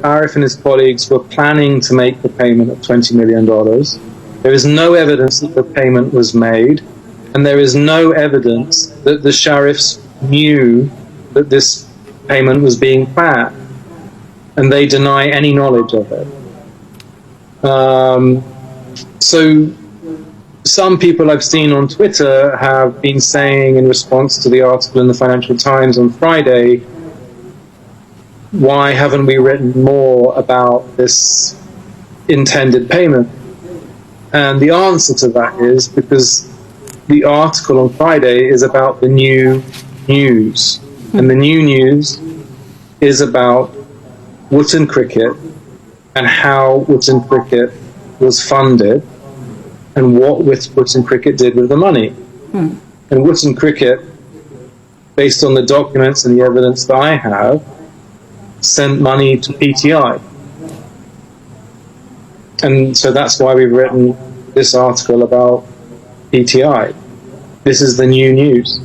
Arif and his colleagues were planning to make the payment of $20 million. There is no evidence that the payment was made, and there is no evidence that the Sharifs knew that this payment was being planned, and they deny any knowledge of it. So some people I've seen on Twitter have been saying, in response to the article in the Financial Times on Friday, why haven't we written more about this intended payment? And the answer to that is because the article on Friday is about the new news. And the new news is about Wootton Cricket and how Wootton Cricket was funded and what Wootton Cricket did with the money. And Wootton Cricket, based on the documents and the evidence that I have, sent money to PTI. And so that's why we've written this article about PTI. This is the new news.